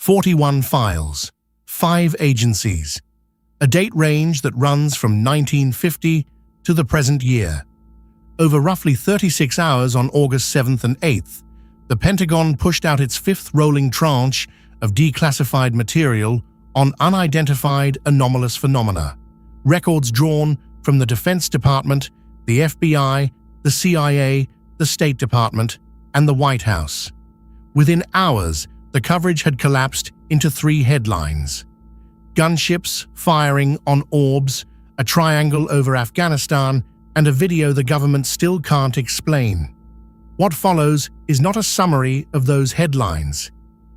41 files, 5 agencies, a date range that runs from 1950 to the present year. Over roughly 36 hours on August 7th and 8th, the Pentagon pushed out its 5th rolling tranche of declassified material on unidentified anomalous phenomena, records drawn from the Defense Department, the FBI, the CIA, the State Department, and the White House. Within hours, the coverage had collapsed into 3 headlines: gunships firing on orbs, a triangle over Afghanistan, and a video the government still can't explain. What follows is not a summary of those headlines.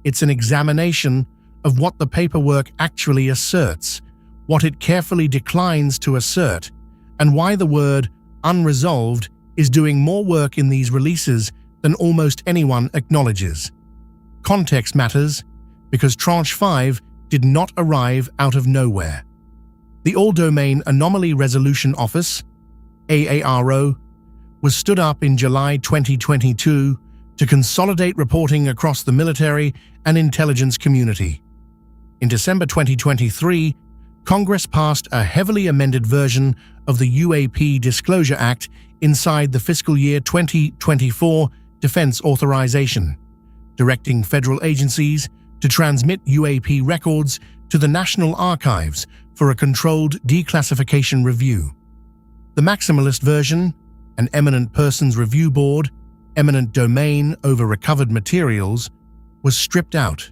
It's an examination of what the paperwork actually asserts, what it carefully declines to assert, and why the word unresolved is doing more work in these releases than almost anyone acknowledges. Context matters, because Tranche 5 did not arrive out of nowhere. The All-Domain Anomaly Resolution Office, AARO, was stood up in July 2022 to consolidate reporting across the military and intelligence community. In December 2023, Congress passed a heavily amended version of the UAP Disclosure Act inside the fiscal year 2024 Defense Authorization, directing federal agencies to transmit UAP records to the National Archives for a controlled declassification review. The maximalist version, an eminent persons review board, eminent domain over recovered materials, was stripped out.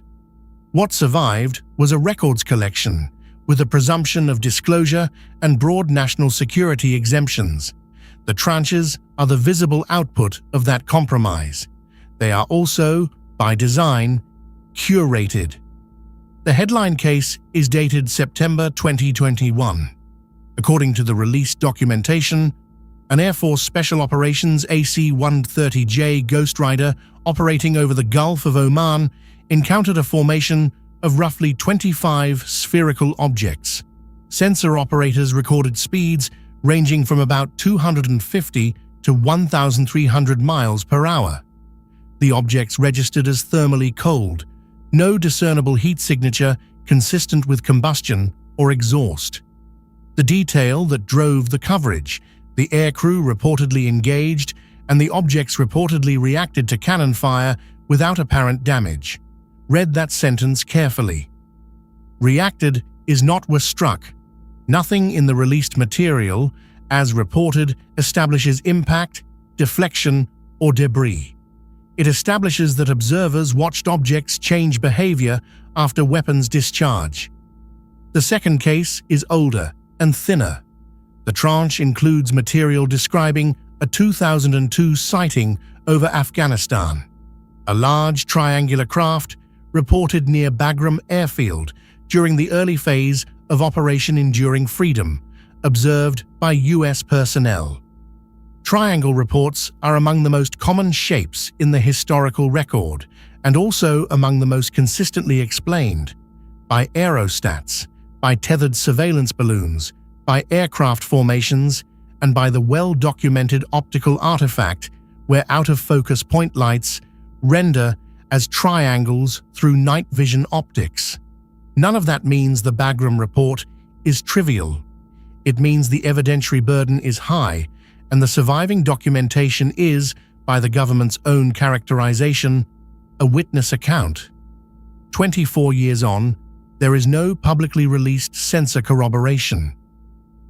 What survived was a records collection with a presumption of disclosure and broad national security exemptions. The tranches are the visible output of that compromise. They are also, by design, curated. The headline case is dated September 2021. According to the released documentation, an Air Force Special Operations AC-130J Ghost Rider operating over the Gulf of Oman encountered a formation of roughly 25 spherical objects. Sensor operators recorded speeds ranging from about 250 to 1,300 miles per hour. The objects registered as thermally cold, no discernible heat signature consistent with combustion or exhaust. The detail that drove the coverage, the aircrew reportedly engaged, and the objects reportedly reacted to cannon fire without apparent damage. Read that sentence carefully. Reacted is not were struck. Nothing in the released material, as reported, establishes impact, deflection, or debris. It establishes that observers watched objects change behavior after weapons discharge. The second case is older and thinner. The tranche includes material describing a 2002 sighting over Afghanistan. A large triangular craft reported near Bagram airfield during the early phase of Operation Enduring Freedom, observed by U.S. personnel. Triangle reports are among the most common shapes in the historical record and also among the most consistently explained by aerostats, by tethered surveillance balloons, by aircraft formations, and by the well-documented optical artifact where out-of-focus point lights render as triangles through night vision optics. None of that means the Bagram report is trivial. It means the evidentiary burden is high, and the surviving documentation is, by the government's own characterization, a witness account. 24 years on, there is no publicly released sensor corroboration.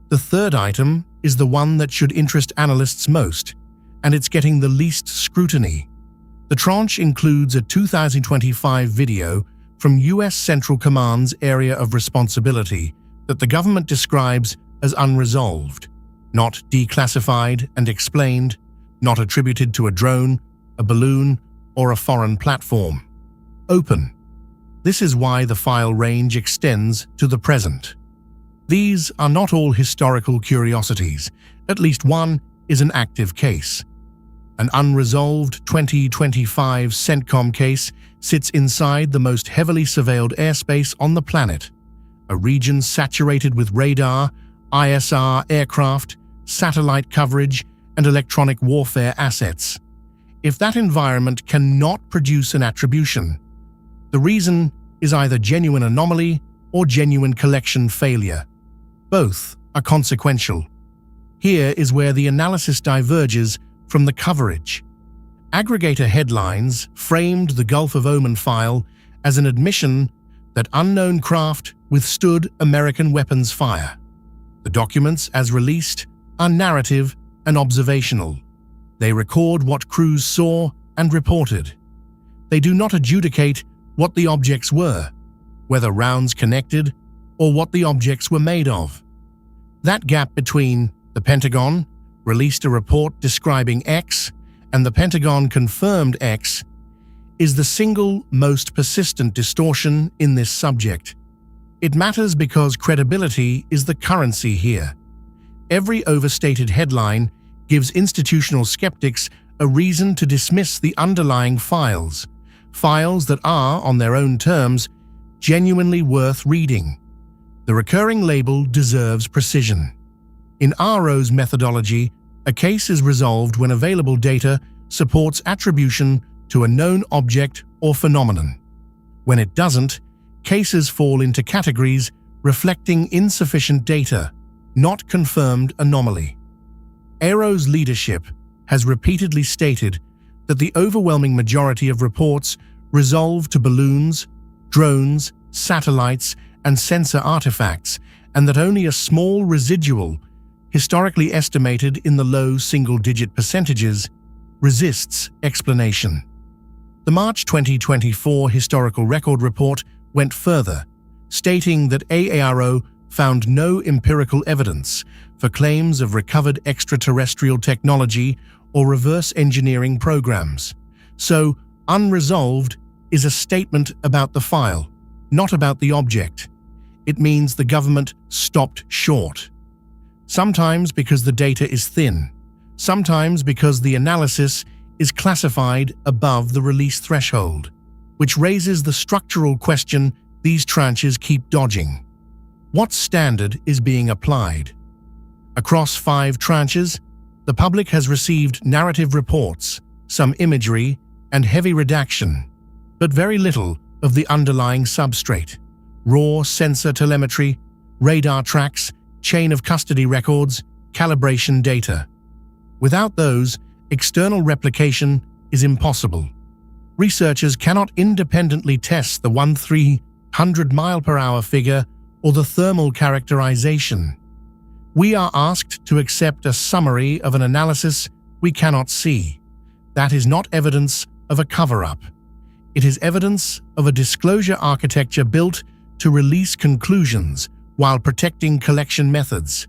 The third item is the one that should interest analysts most, and it's getting the least scrutiny. The tranche includes a 2025 video from U.S. Central Command's area of responsibility that the government describes as unresolved, not declassified and explained, not attributed to a drone, a balloon, or a foreign platform. Open. This is why the file range extends to the present. These are not all historical curiosities. At least one is an active case. An unresolved 2025 CENTCOM case sits inside the most heavily surveilled airspace on the planet, a region saturated with radar, ISR aircraft, satellite coverage, and electronic warfare assets. If that environment cannot produce an attribution, the reason is either genuine anomaly or genuine collection failure. Both are consequential. Here is where the analysis diverges from the coverage. Aggregator headlines framed the Gulf of Oman File as an admission that unknown craft withstood American weapons fire. The documents, as released, are narrative and observational. They record what crews saw and reported. They do not adjudicate what the objects were, whether rounds connected, or what the objects were made of. That gap between the Pentagon released a report describing X and the Pentagon confirmed X is the single most persistent distortion in this subject. It matters because credibility is the currency here. Every overstated headline gives institutional skeptics a reason to dismiss the underlying files that are, on their own terms, genuinely worth reading. The recurring label deserves precision. In RO's methodology, a case is resolved when available data supports attribution to a known object or phenomenon. When it doesn't, cases fall into categories reflecting insufficient data, not confirmed anomaly. RO's leadership has repeatedly stated that the overwhelming majority of reports resolve to balloons, drones, satellites, and sensor artifacts, and that only a small residual, historically estimated in the low single-digit percentages, resists explanation. The March 2024 Historical Record Report went further, stating that AARO found no empirical evidence for claims of recovered extraterrestrial technology or reverse engineering programs. So, Unresolved is a statement about the file, not about the object. It means the government stopped short. Sometimes because the data is thin, sometimes because the analysis is classified above the release threshold, which raises the structural question these tranches keep dodging. What standard is being applied? Across 5 tranches, the public has received narrative reports, some imagery, and heavy redaction, but very little of the underlying substrate: raw sensor telemetry, radar tracks, chain of custody records, calibration data. Without those, external replication is impossible. Researchers cannot independently test the 1,300 mph figure or the thermal characterization. We are asked to accept a summary of an analysis we cannot see. That is not evidence of a cover-up. It is evidence of a disclosure architecture built to release conclusions while protecting collection methods.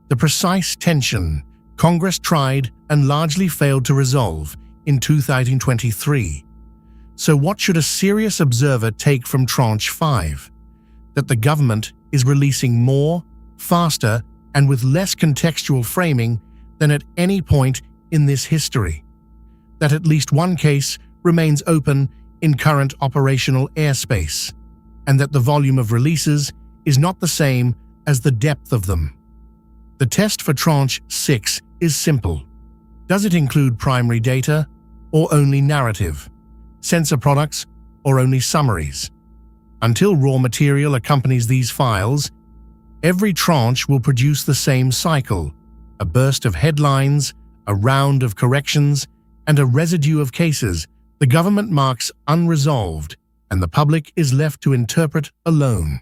The precise tension Congress tried and largely failed to resolve in 2023. So what should a serious observer take from Tranche 5? That the government is releasing more, faster, and with less contextual framing than at any point in this history. That at least one case remains open in current operational airspace, and that the volume of releases is not the same as the depth of them. The test for Tranche 6 is simple. Does it include primary data or only narrative, sensor products or only summaries? Until raw material accompanies these files, every tranche will produce the same cycle: a burst of headlines, a round of corrections, and a residue of cases the government marks unresolved, and the public is left to interpret alone.